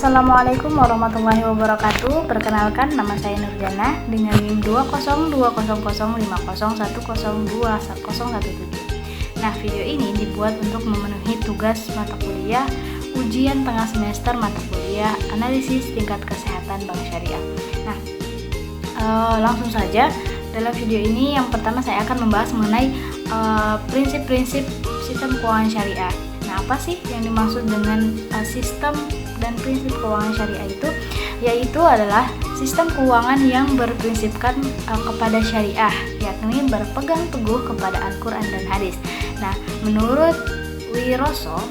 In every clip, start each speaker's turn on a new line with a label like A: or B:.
A: Assalamualaikum warahmatullahi wabarakatuh. Perkenalkan, nama saya Nurjana dengan NIM 20200505021021017. Nah, video ini dibuat untuk memenuhi tugas mata kuliah ujian tengah semester mata kuliah analisis tingkat kesehatan bank syariah. Nah, langsung saja dalam video ini yang pertama saya akan membahas mengenai prinsip-prinsip sistem keuangan syariah. Nah, apa sih yang dimaksud dengan sistem dan prinsip keuangan syariah itu? Yaitu adalah sistem keuangan yang berprinsipkan kepada syariah, yakni berpegang teguh kepada Al-Quran dan hadis. Nah, menurut Wiroso,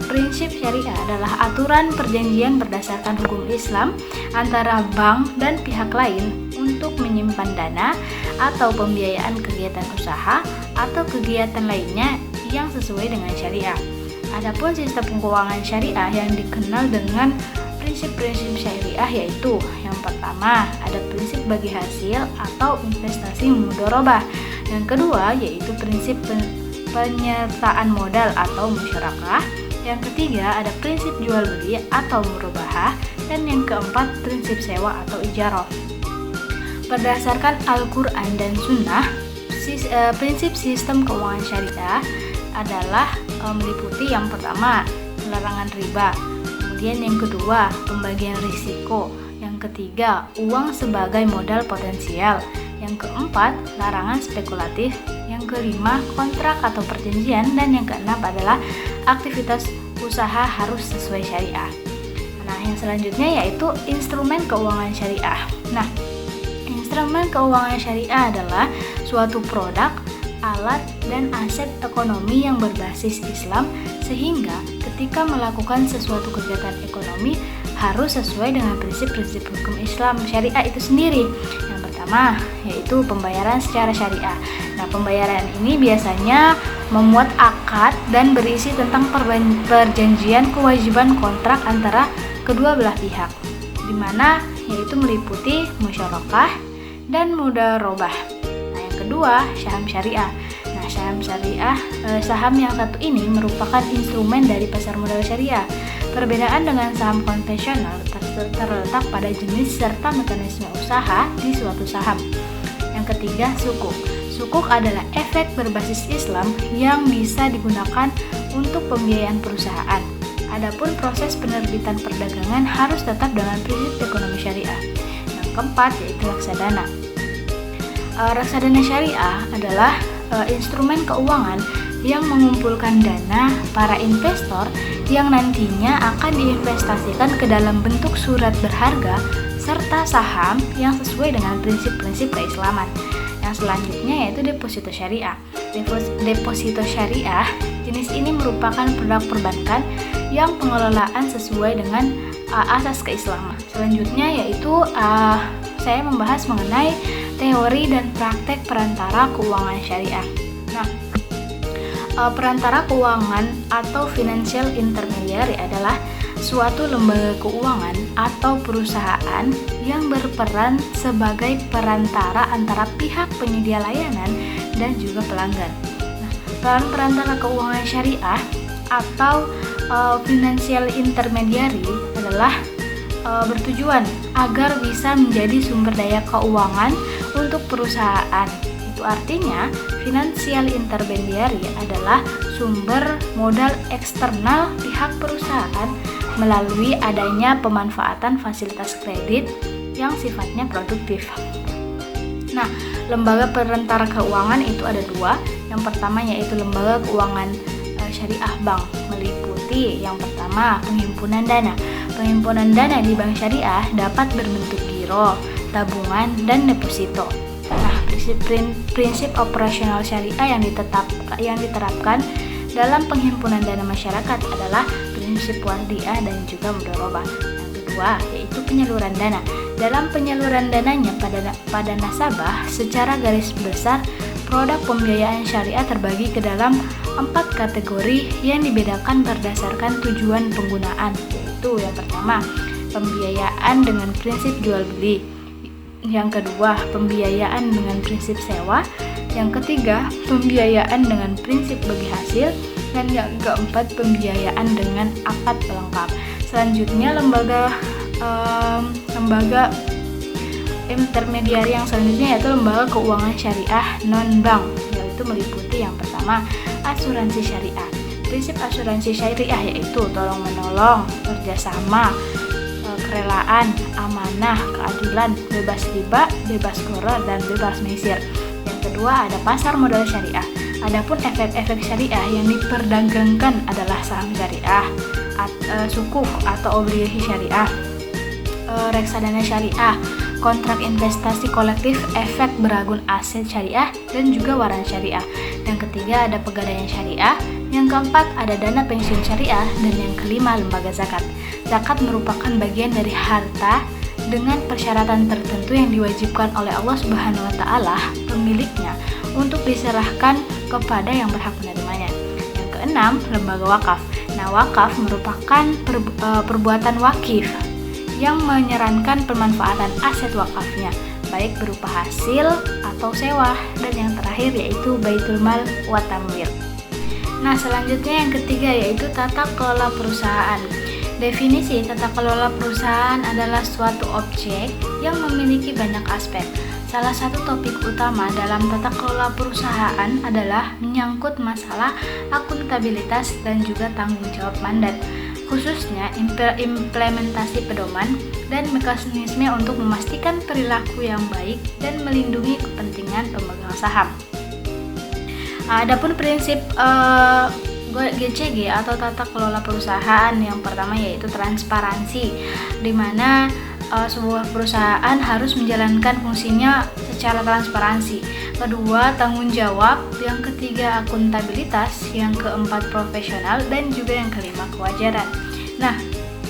A: prinsip syariah adalah aturan perjanjian berdasarkan hukum Islam antara bank dan pihak lain untuk menyimpan dana atau pembiayaan kegiatan usaha atau kegiatan lainnya yang sesuai dengan syariah. Adapun sistem keuangan syariah yang dikenal dengan prinsip-prinsip syariah yaitu yang pertama ada prinsip bagi hasil atau investasi mudharabah. Yang kedua yaitu prinsip penyertaan modal atau musyarakah. Yang ketiga ada prinsip jual beli atau murabahah, dan yang keempat prinsip sewa atau ijarah. Berdasarkan Al-Quran dan Sunnah, prinsip sistem keuangan syariah adalah meliputi yang pertama larangan riba, kemudian yang kedua pembagian risiko, yang ketiga uang sebagai modal potensial, yang keempat larangan spekulatif, yang kelima kontrak atau perjanjian, dan yang keenam adalah aktivitas usaha harus sesuai syariah. Nah, yang selanjutnya yaitu instrumen keuangan syariah. Nah, instrumen keuangan syariah adalah suatu produk, alat, dan aset ekonomi yang berbasis Islam, sehingga ketika melakukan sesuatu kegiatan ekonomi harus sesuai dengan prinsip-prinsip hukum Islam syariah itu sendiri. Yang pertama yaitu pembayaran secara syariah. Nah, pembayaran ini biasanya memuat akad dan berisi tentang perjanjian kewajiban kontrak antara kedua belah pihak, di mana yaitu meliputi musyarakah dan mudharabah. Nah, yang kedua saham syariah. Nah, saham yang satu ini merupakan instrumen dari pasar modal syariah. Perbedaan dengan saham konvensional terletak pada jenis serta mekanisme usaha di suatu saham. Yang ketiga sukuk. Sukuk adalah efek berbasis Islam yang bisa digunakan untuk pembiayaan perusahaan. Adapun proses penerbitan perdagangan harus tetap dengan prinsip ekonomi syariah. Yang keempat yaitu reksadana. Reksadana syariah adalah instrumen keuangan yang mengumpulkan dana para investor yang nantinya akan diinvestasikan ke dalam bentuk surat berharga serta saham yang sesuai dengan prinsip-prinsip keislaman. Yang selanjutnya yaitu deposito syariah. Deposito syariah jenis ini merupakan produk perbankan yang pengelolaan sesuai dengan asas keislaman. Selanjutnya yaitu saya membahas mengenai teori dan praktek perantara keuangan syariah. Nah, perantara keuangan atau financial intermediary adalah suatu lembaga keuangan atau perusahaan yang berperan sebagai perantara antara pihak penyedia layanan dan juga pelanggan. Nah, peran perantara keuangan syariah atau financial intermediary adalah bertujuan agar bisa menjadi sumber daya keuangan untuk perusahaan. Itu artinya financial intermediary adalah sumber modal eksternal pihak perusahaan melalui adanya pemanfaatan fasilitas kredit yang sifatnya produktif. Nah, lembaga perantara keuangan itu ada dua. Yang pertama yaitu lembaga keuangan syariah bank, meliputi yang pertama penghimpunan dana. Penghimpunan dana di bank syariah dapat berbentuk giro, tabungan, dan deposito. Nah, prinsip operasional syariah yang diterapkan dalam penghimpunan dana masyarakat adalah prinsip wardiyah dan juga mudharabah. Yang kedua yaitu penyaluran dana. Dalam penyaluran dananya pada nasabah, secara garis besar produk pembiayaan syariah terbagi ke dalam 4 kategori yang dibedakan berdasarkan tujuan penggunaan, yaitu yang pertama pembiayaan dengan prinsip jual beli, yang kedua pembiayaan dengan prinsip sewa, yang ketiga pembiayaan dengan prinsip bagi hasil, dan yang keempat pembiayaan dengan akad pelengkap. selanjutnya lembaga intermediari yang selanjutnya yaitu lembaga keuangan syariah non-bank, yaitu meliputi yang pertama asuransi syariah. Prinsip asuransi syariah yaitu tolong menolong, kerjasama, kerelaan, amanah, keadilan, bebas riba, bebas gharar, dan bebas mesir. Yang kedua ada pasar modal syariah. Adapun efek-efek syariah yang diperdagangkan adalah saham syariah, sukuk atau obligasi syariah, reksadana syariah, kontrak investasi kolektif, efek beragun aset syariah, dan juga waran syariah. Yang ketiga ada pegadaian syariah. Yang keempat ada dana pensiun syariah, dan yang kelima lembaga zakat. Zakat merupakan bagian dari harta dengan persyaratan tertentu yang diwajibkan oleh Allah Subhanahu wa taala pemiliknya untuk diserahkan kepada yang berhak menerimanya. Yang keenam, lembaga wakaf. Nah, wakaf merupakan perbuatan wakif yang menyarankan pemanfaatan aset wakafnya, baik berupa hasil atau sewa. Dan yang terakhir yaitu baitul mal wa tamwil. Nah, selanjutnya yang ketiga yaitu tata kelola perusahaan. Definisi tata kelola perusahaan adalah suatu objek yang memiliki banyak aspek. Salah satu topik utama dalam tata kelola perusahaan adalah menyangkut masalah akuntabilitas dan juga tanggung jawab mandat, khususnya implementasi pedoman dan mekanisme untuk memastikan perilaku yang baik dan melindungi kepentingan pemegang saham. Adapun prinsip GCG atau tata kelola perusahaan yang pertama yaitu transparansi, di mana sebuah perusahaan harus menjalankan fungsinya secara transparansi. Kedua, tanggung jawab. Yang ketiga, akuntabilitas. Yang keempat, profesional. Dan juga yang kelima, kewajaran. Nah,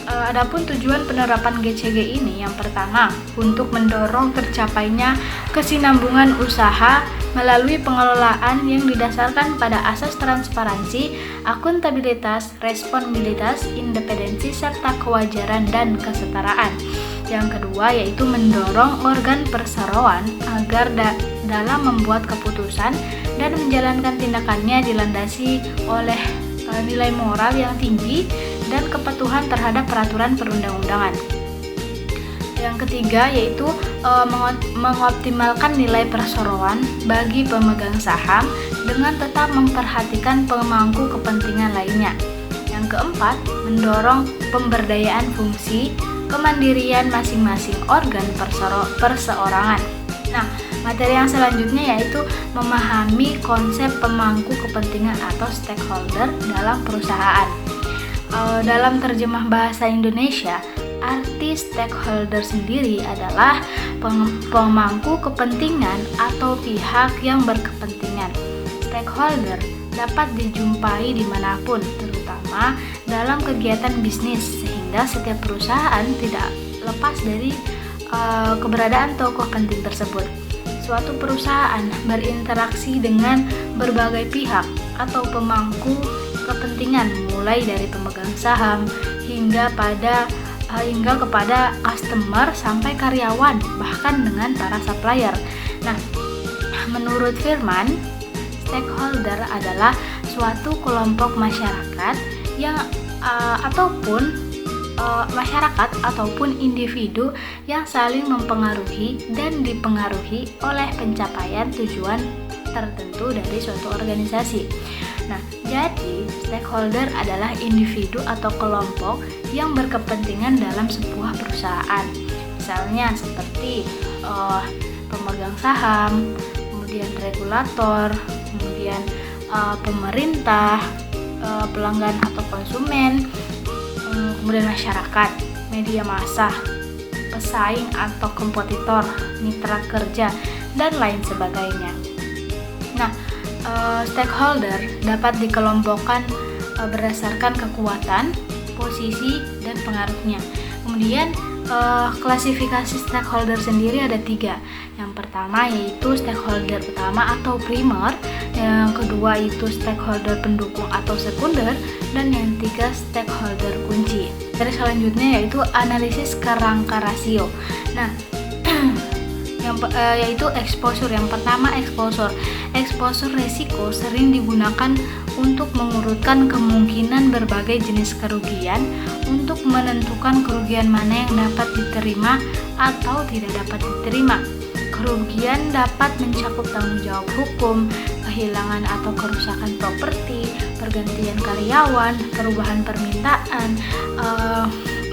A: adapun tujuan penerapan GCG ini yang pertama untuk mendorong tercapainya kesinambungan usaha melalui pengelolaan yang didasarkan pada asas transparansi, akuntabilitas, responsibilitas, independensi, serta kewajaran dan kesetaraan. Yang kedua yaitu mendorong organ perseroan agar dalam membuat keputusan dan menjalankan tindakannya dilandasi oleh nilai moral yang tinggi dan kepatuhan terhadap peraturan perundang-undangan. Yang ketiga yaitu mengoptimalkan nilai perseroan bagi pemegang saham dengan tetap memperhatikan pemangku kepentingan lainnya. Yang keempat, mendorong pemberdayaan fungsi kemandirian masing-masing organ perseorangan. Nah, materi yang selanjutnya yaitu memahami konsep pemangku kepentingan atau stakeholder dalam perusahaan. Dalam terjemah bahasa Indonesia, arti stakeholder sendiri adalah pemangku kepentingan atau pihak yang berkepentingan. Stakeholder dapat dijumpai dimanapun, terutama dalam kegiatan bisnis, sehingga setiap perusahaan tidak lepas dari keberadaan tokoh penting tersebut. Suatu perusahaan berinteraksi dengan berbagai pihak atau pemangku kepentingan, mulai dari pemegang saham hingga kepada customer sampai karyawan, bahkan dengan para supplier. Nah, menurut Firman, stakeholder adalah suatu kelompok masyarakat yang ataupun individu yang saling mempengaruhi dan dipengaruhi oleh pencapaian tujuan tertentu dari suatu organisasi. Nah, jadi stakeholder adalah individu atau kelompok yang berkepentingan dalam sebuah perusahaan. Misalnya seperti pemegang saham, kemudian regulator, kemudian pemerintah, pelanggan atau konsumen, kemudian masyarakat, media massa, pesaing atau kompetitor, mitra kerja, dan lain sebagainya. Nah, stakeholder dapat dikelompokkan berdasarkan kekuatan, posisi, dan pengaruhnya. Kemudian klasifikasi stakeholder sendiri ada 3. Yang pertama yaitu stakeholder utama atau primer, yang kedua itu stakeholder pendukung atau sekunder, dan yang ketiga stakeholder kunci. Dari selanjutnya yaitu analisis kerangka rasio. Nah, yang yaitu exposure. Yang pertama, exposure resiko sering digunakan untuk mengurutkan kemungkinan berbagai jenis kerugian untuk menentukan kerugian mana yang dapat diterima atau tidak dapat diterima. Kerugian dapat mencakup tanggung jawab hukum, kehilangan atau kerusakan properti, pergantian karyawan, perubahan permintaan,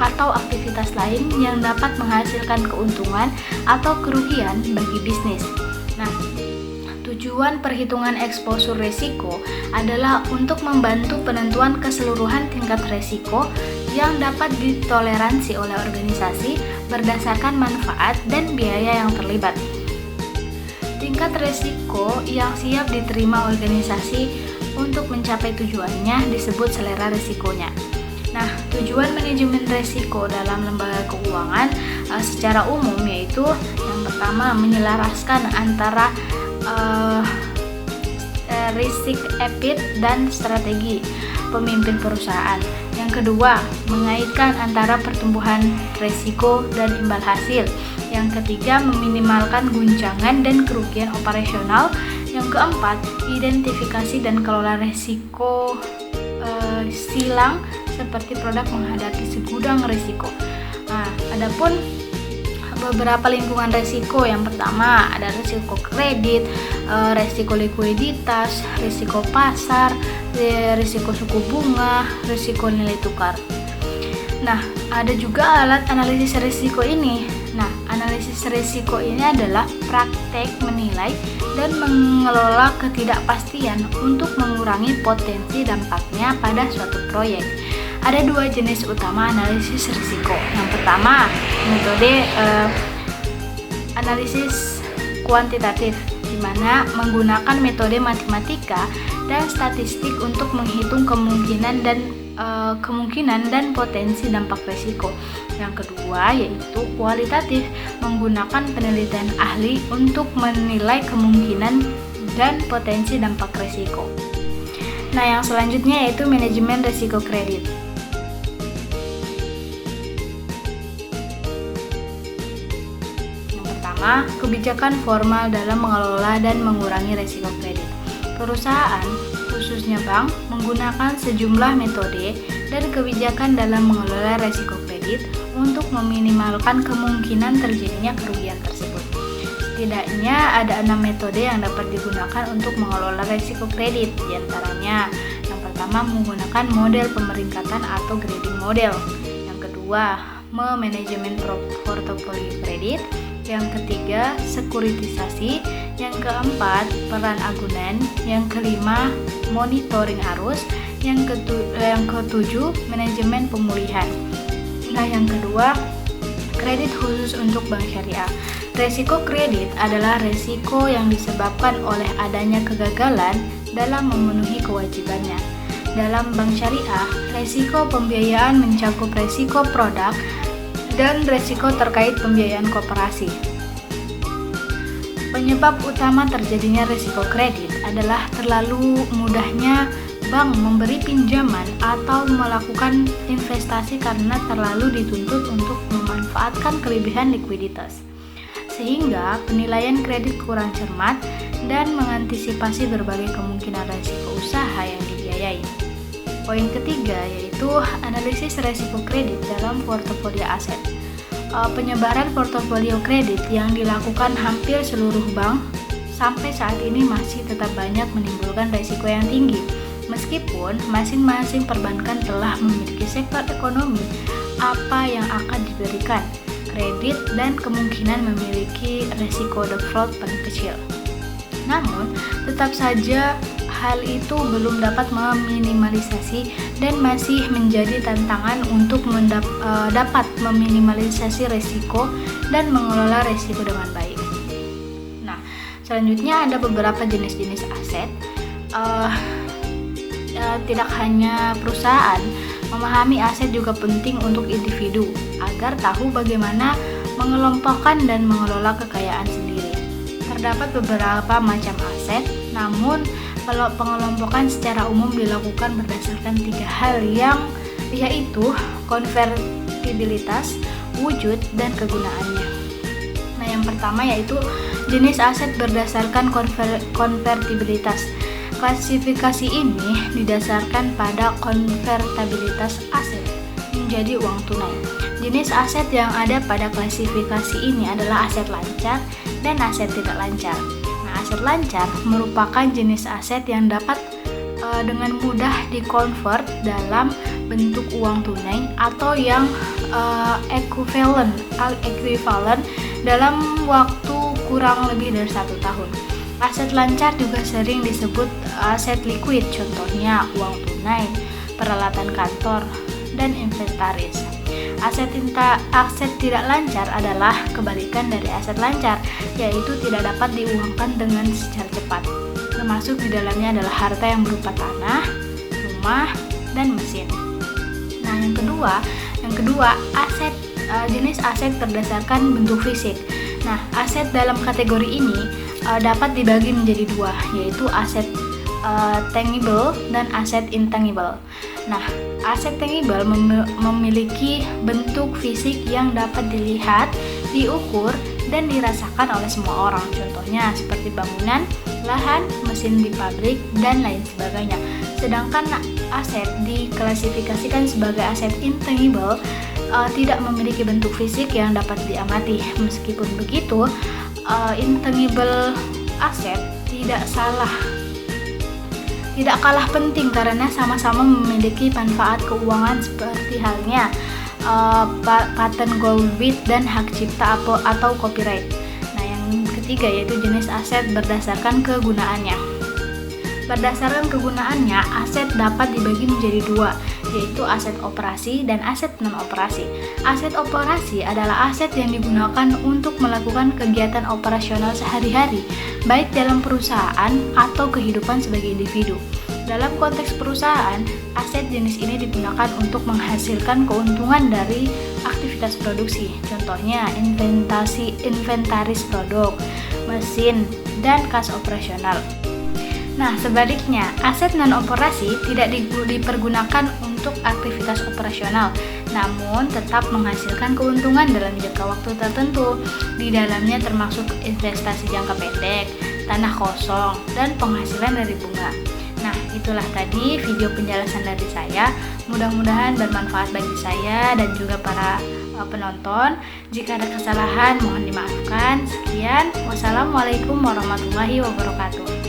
A: atau aktivitas lain yang dapat menghasilkan keuntungan atau kerugian bagi bisnis. Nah, tujuan perhitungan exposure resiko adalah untuk membantu penentuan keseluruhan tingkat resiko yang dapat ditoleransi oleh organisasi berdasarkan manfaat dan biaya yang terlibat. Tingkat resiko yang siap diterima organisasi untuk mencapai tujuannya disebut selera resikonya. Nah, tujuan manajemen resiko dalam lembaga keuangan secara umum yaitu yang pertama, menyelaraskan antara risk appetite dan strategi pemimpin perusahaan. Yang kedua, mengaitkan antara pertumbuhan resiko dan imbal hasil. Yang ketiga, meminimalkan guncangan dan kerugian operasional. Yang keempat, identifikasi dan kelola resiko silang seperti produk menghadapi segudang risiko. Nah, adapun beberapa lingkungan risiko, yang pertama ada risiko kredit, risiko likuiditas, risiko pasar, risiko suku bunga, risiko nilai tukar. Nah, ada juga alat analisis risiko ini. Nah, analisis risiko ini adalah praktek menilai dan mengelola ketidakpastian untuk mengurangi potensi dampaknya pada suatu proyek. Ada dua jenis utama analisis risiko. Yang pertama, metode analisis kuantitatif, di mana menggunakan metode matematika dan statistik untuk menghitung kemungkinan dan potensi dampak risiko. Yang kedua yaitu kualitatif, menggunakan penelitian ahli untuk menilai kemungkinan dan potensi dampak risiko. Nah, yang selanjutnya yaitu manajemen risiko kredit. Yang pertama, kebijakan formal dalam mengelola dan mengurangi risiko kredit. Perusahaan, khususnya bank, menggunakan sejumlah metode dan kebijakan dalam mengelola risiko kredit untuk meminimalkan kemungkinan terjadinya kerugian tersebut. Setidaknya ada 6 metode yang dapat digunakan untuk mengelola risiko kredit. Di antaranya, yang pertama menggunakan model pemeringkatan atau grading model. Yang kedua, memanajemen portofolio kredit. Yang ketiga, sekuritisasi. Yang keempat, peran agunan. Yang kelima, monitoring arus. Yang ketujuh, manajemen pemulihan. Nah, yang kedua, kredit khusus untuk bank syariah. Resiko kredit adalah resiko yang disebabkan oleh adanya kegagalan dalam memenuhi kewajibannya. Dalam bank syariah, resiko pembiayaan mencakup resiko produk dan resiko terkait pembiayaan koperasi. Penyebab utama terjadinya risiko kredit adalah terlalu mudahnya bank memberi pinjaman atau melakukan investasi karena terlalu dituntut untuk memanfaatkan kelebihan likuiditas, sehingga penilaian kredit kurang cermat dan mengantisipasi berbagai kemungkinan risiko usaha yang dibiayai. Poin ketiga yaitu analisis risiko kredit dalam portofolio aset. Penyebaran portofolio kredit yang dilakukan hampir seluruh bank sampai saat ini masih tetap banyak menimbulkan risiko yang tinggi. Meskipun masing-masing perbankan telah memiliki sektor ekonomi apa yang akan diberikan kredit dan kemungkinan memiliki risiko default paling kecil. Namun, tetap saja hal itu belum dapat meminimalisasi dan masih menjadi tantangan untuk dapat meminimalisasi risiko dan mengelola risiko dengan baik. Nah, selanjutnya ada beberapa jenis-jenis aset. Tidak hanya perusahaan, memahami aset juga penting untuk individu agar tahu bagaimana mengelompokkan dan mengelola kekayaan sendiri. Terdapat beberapa macam aset, namun kalau pengelompokan secara umum dilakukan berdasarkan 3 hal yaitu konvertibilitas, wujud, dan kegunaannya. Nah, yang Yang pertama yaitu jenis aset berdasarkan konvertibilitas. Klasifikasi ini didasarkan pada konvertibilitas aset menjadi uang tunai. Jenis aset yang ada pada klasifikasi ini adalah aset lancar dan aset tidak lancar. Nah, aset lancar merupakan jenis aset yang dapat dengan mudah dikonvert dalam bentuk uang tunai atau yang ekuivalen dalam waktu kurang lebih dari 1 tahun. Aset lancar juga sering disebut aset liquid, contohnya uang tunai, peralatan kantor, dan inventaris. Aset tidak lancar adalah kebalikan dari aset lancar, yaitu tidak dapat diuangkan dengan secara cepat. Termasuk di dalamnya adalah harta yang berupa tanah, rumah, dan mesin. Nah, yang kedua jenis aset berdasarkan bentuk fisik. Nah, aset dalam kategori ini dapat dibagi menjadi 2, yaitu aset tangible dan aset intangible. Nah, aset tangible memiliki bentuk fisik yang dapat dilihat, diukur, dan dirasakan oleh semua orang. Contohnya seperti bangunan, lahan, mesin di pabrik, dan lain sebagainya. Sedangkan aset diklasifikasikan sebagai aset intangible tidak memiliki bentuk fisik yang dapat diamati. Meskipun begitu, intangible aset tidak kalah penting karena sama-sama memiliki manfaat keuangan seperti halnya patent gold dan hak cipta atau copyright. Nah, yang ketiga yaitu jenis aset berdasarkan kegunaannya. Berdasarkan kegunaannya, aset dapat dibagi menjadi 2, yaitu aset operasi dan aset non-operasi. Aset operasi adalah aset yang digunakan untuk melakukan kegiatan operasional sehari-hari, baik dalam perusahaan atau kehidupan sebagai individu. Dalam konteks perusahaan, aset jenis ini digunakan untuk menghasilkan keuntungan dari aktivitas produksi. Contohnya inventaris produk, mesin, dan kas operasional. Nah, sebaliknya, aset non-operasi tidak dipergunakan untuk aktivitas operasional, namun tetap menghasilkan keuntungan dalam jangka waktu tertentu. Di dalamnya termasuk investasi jangka pendek, tanah kosong, dan penghasilan dari bunga. Nah, itulah tadi video penjelasan dari saya. Mudah-mudahan bermanfaat bagi saya dan juga para penonton. Jika ada kesalahan, mohon dimaafkan. Sekian, wassalamualaikum warahmatullahi wabarakatuh.